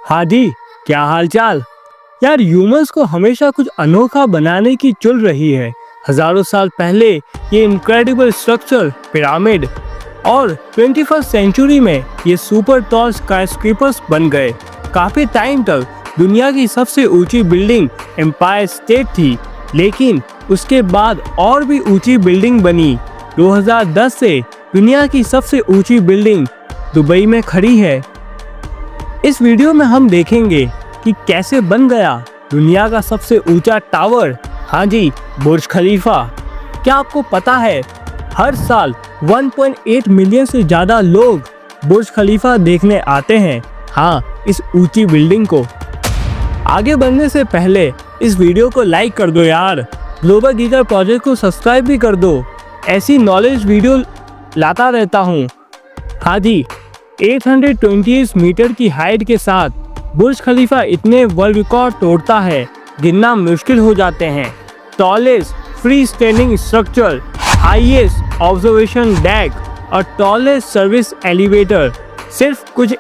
हाँ जी, क्या हालचाल। यार ह्यूमंस को हमेशा कुछ अनोखा बनाने की चुल रही है। हजारों साल पहले ये इनक्रेडिबल स्ट्रक्चर पिरामिड और 21st सेंचुरी में ये सुपर टॉल स्काईस्क्रेपर्स बन गए। काफी टाइम तक दुनिया की सबसे ऊंची बिल्डिंग एम्पायर स्टेट थी, लेकिन उसके बाद और भी ऊंची बिल्डिंग बनी। 2010 से दुनिया की सबसे ऊंची बिल्डिंग दुबई में खड़ी है। इस वीडियो में हम देखेंगे कि कैसे बन गया दुनिया का सबसे ऊंचा टावर। हाँ जी, बुर्ज खलीफा। क्या आपको पता है हर साल 1.8 मिलियन से ज्यादा लोग बुर्ज खलीफा देखने आते हैं। हाँ, इस ऊंची बिल्डिंग को। आगे बढ़ने से पहले इस वीडियो को लाइक कर दो यार। ग्लोबल गीगर प्रोजेक्ट को सब्सक्राइब भी कर दो। ऐसी नॉलेज वीडियो लाता रहता हूँ। हाँ जी, 828 मीटर की हाइट के साथ बुर्ज खलीफा इतने वर्ल्ड रिकॉर्ड तोड़ता है, गिनना मुश्किल हो जाते हैं। Tallest free standing structure, highest observation deck और टॉलेस्ट सर्विस एलिवेटर सिर्फ कुछ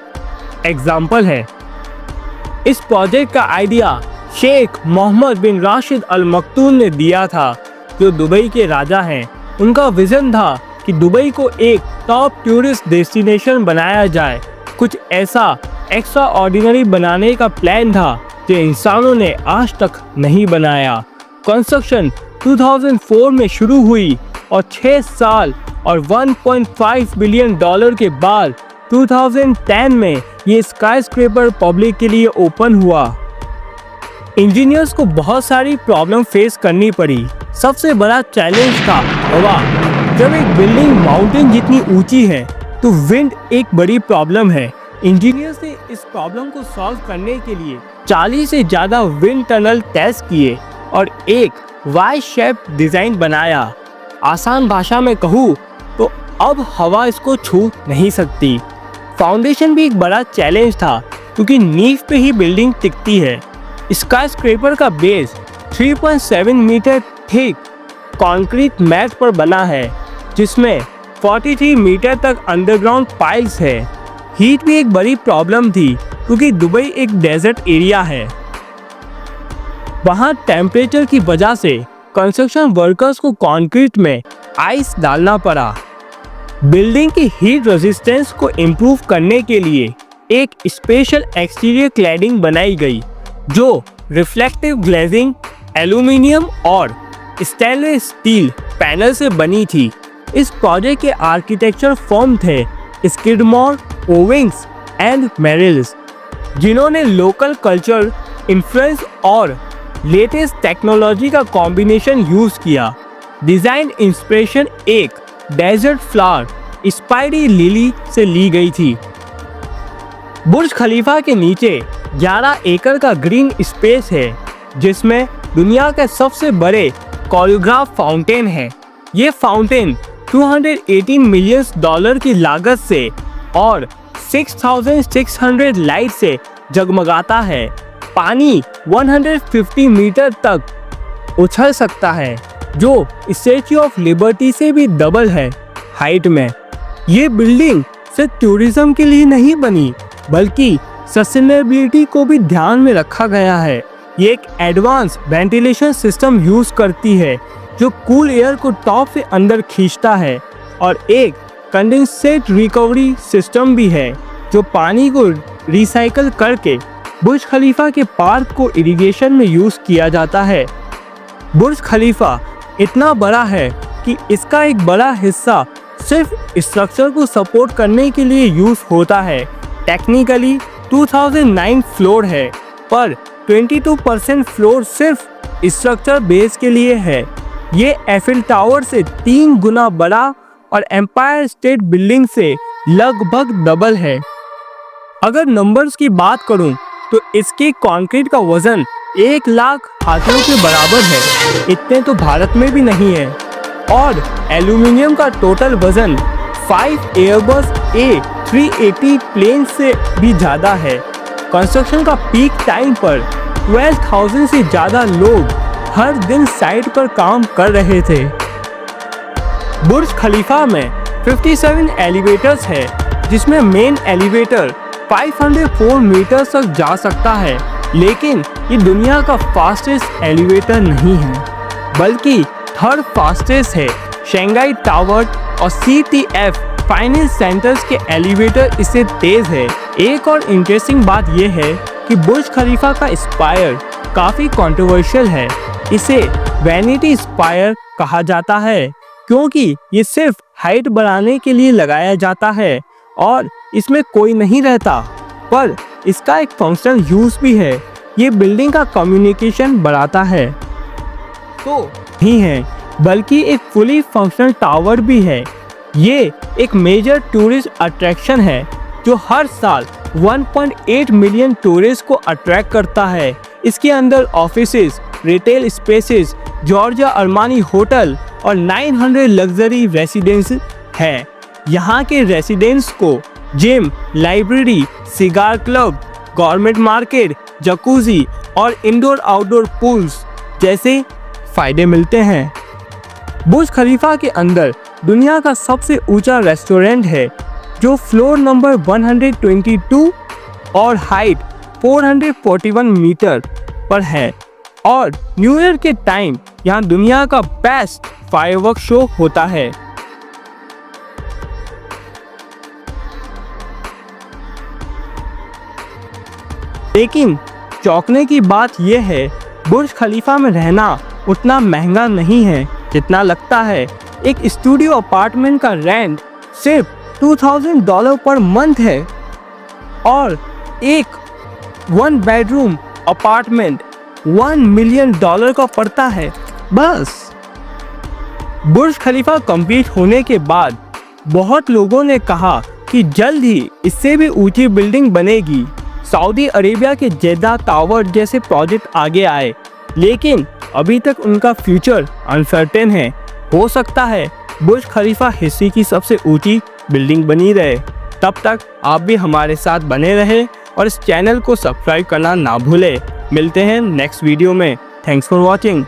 एग्जाम्पल है। इस प्रोजेक्ट का आइडिया शेख मोहम्मद बिन राशिद अल मक्तूम ने दिया था, जो दुबई के राजा हैं। उनका विजन था कि दुबई को एक टॉप टूरिस्ट डेस्टिनेशन बनाया जाए। कुछ ऐसा एक्स्ट्रा ऑर्डिनरी बनाने का प्लान था जो इंसानों ने आज तक नहीं बनाया। कंस्ट्रक्शन 2004 में शुरू हुई और 6 साल और 1.5 बिलियन डॉलर के बाद 2010 में ये स्काईस्क्रेपर पब्लिक के लिए ओपन हुआ। इंजीनियर्स को बहुत सारी प्रॉब्लम फेस करनी पड़ी। सबसे बड़ा चैलेंज था हवा। जब एक बिल्डिंग माउंटेन जितनी ऊंची है तो विंड एक बड़ी प्रॉब्लम है। इंजीनियर्स ने इस प्रॉब्लम को सॉल्व करने के लिए 40 से ज़्यादा विंड टनल टेस्ट किए और एक वाई शेप डिज़ाइन बनाया। आसान भाषा में कहूँ तो अब हवा इसको छू नहीं सकती। फाउंडेशन भी एक बड़ा चैलेंज था, क्योंकि नींव पे ही बिल्डिंग टिकती है। स्काईस्क्रेपर का base 3.7 metre thick concrete mat पर बना है, जिसमें 43 मीटर तक अंडरग्राउंड पाइल्स है। हीट भी एक बड़ी प्रॉब्लम थी, क्योंकि दुबई एक डेजर्ट एरिया है। वहाँ टेम्परेचर की वजह से कंस्ट्रक्शन वर्कर्स को कंक्रीट में आइस डालना पड़ा। बिल्डिंग की हीट रेजिस्टेंस को इम्प्रूव करने के लिए एक स्पेशल एक्सटीरियर क्लैडिंग बनाई गई, जो रिफ्लेक्टिव ग्लेजिंग, एल्यूमिनियम और स्टेनलेस स्टील पैनल से बनी थी। इस प्रोजेक्ट के आर्किटेक्चर फर्म थे स्किडमोर, ओविंग्स एंड मेरिल्स, जिन्होंने लोकल कल्चर इन्फ्लुएंस और लेटेस्ट टेक्नोलॉजी का कॉम्बिनेशन यूज किया। डिजाइन इंस्पिरेशन एक डेजर्ट फ्लावर स्पाइडी लिली से ली गई थी। बुर्ज खलीफा के नीचे 11 एकड़ का ग्रीन स्पेस है, जिसमें दुनिया के सबसे बड़े कोरियोग्राफ फाउंटेन है। ये फाउंटेन 218 मिलियन डॉलर की लागत से और 6600 लाइट से जगमगाता है। पानी 150 मीटर तक उछल सकता है, जो स्टैच्यू ऑफ लिबर्टी से भी डबल है हाइट में। ये बिल्डिंग सिर्फ टूरिज्म के लिए नहीं बनी, बल्कि सस्टेनेबिलिटी को भी ध्यान में रखा गया है। ये एक एडवांस वेंटिलेशन सिस्टम यूज करती है, जो कूल एयर को टॉप से अंदर खींचता है, और एक कंडेंसेट रिकवरी सिस्टम भी है, जो पानी को रिसाइकल करके बुर्ज खलीफा के पार्क को इरिगेशन में यूज किया जाता है। बुर्ज खलीफा इतना बड़ा है कि इसका एक बड़ा हिस्सा सिर्फ स्ट्रक्चर को सपोर्ट करने के लिए यूज होता है। टेक्निकली 2009 फ्लोर है, पर 22% फ्लोर सिर्फ स्ट्रक्चर बेस के लिए है। ये एफिल टावर से 3 गुना बड़ा और एम्पायर स्टेट बिल्डिंग से लगभग डबल है। अगर नंबर्स की बात करूं तो इसके कंक्रीट का वजन 1 लाख हाथियों के बराबर है। इतने तो भारत में भी नहीं है। और एल्यूमिनियम का टोटल वजन 5 एयरबस A380 प्लेन से भी ज़्यादा है। कंस्ट्रक्शन का पीक टाइम पर 12,000 से ज़्यादा लोग हर दिन साइट पर काम कर रहे थे। बुर्ज खलीफा में 57 एलिवेटर्स है, जिसमें मेन एलिवेटर 504 मीटर तक जा सकता है, लेकिन ये दुनिया का फास्टेस्ट एलिवेटर नहीं है, बल्कि थर्ड फास्टेस्ट है। शंघाई टावर और CTF फाइनेंस सेंटर्स के एलिवेटर इससे तेज है। एक और इंटरेस्टिंग बात यह है कि बुर्ज खलीफा का स्पायर काफी कंट्रोवर्शियल है। इसे वैनिटी स्पायर कहा जाता है क्योंकि ये सिर्फ हाइट बढ़ाने के लिए लगाया जाता है और इसमें कोई नहीं रहता, पर इसका एक फंक्शनल यूज भी है। ये बिल्डिंग का कम्युनिकेशन बढ़ाता है तो नहीं है, बल्कि एक फुली फंक्शनल टावर भी है। ये एक मेजर टूरिस्ट अट्रैक्शन है जो हर साल 1.8 मिलियन टूरिस्ट को अट्रैक्ट करता है। इसके अंदर offices, retail spaces, Georgia Armani hotel और 900 लग्जरी रेसिडेंस है। यहाँ के रेसिडेंट्स को gym, library, cigar club, government market, jacuzzi और इंडोर आउटडोर पूल्स जैसे फायदे मिलते हैं। बुर्ज खलीफा के अंदर दुनिया का सबसे ऊंचा रेस्टोरेंट है जो फ्लोर नंबर 122 और हाइट 441 मीटर पर है और न्यू ईयर के टाइम यहाँ दुनिया का बेस्ट फायरवर्क शो होता है। लेकिन चौंकने की बात यह है, बुर्ज खलीफा में रहना उतना महंगा नहीं है जितना लगता है। एक स्टूडियो अपार्टमेंट का रेंट सिर्फ $2000 पर मंथ है और एक 1 बेडरूम अपार्टमेंट $1 मिलियन का पड़ता है बस। बुर्ज खलीफा कंप्लीट होने के बाद बहुत लोगों ने कहा कि जल्द ही इससे भी ऊंची बिल्डिंग बनेगी। सऊदी अरेबिया के जेद्दा टावर जैसे प्रोजेक्ट आगे आए, लेकिन अभी तक उनका फ्यूचर अनसर्टेन है। हो सकता है बुर्ज खलीफा हिस्ट्री की सबसे ऊंची बिल्डिंग बनी रहे। तब तक आप भी हमारे साथ बने रहे और इस चैनल को सब्सक्राइब करना ना भूलें। मिलते हैं नेक्स्ट वीडियो में। Thanks for watching.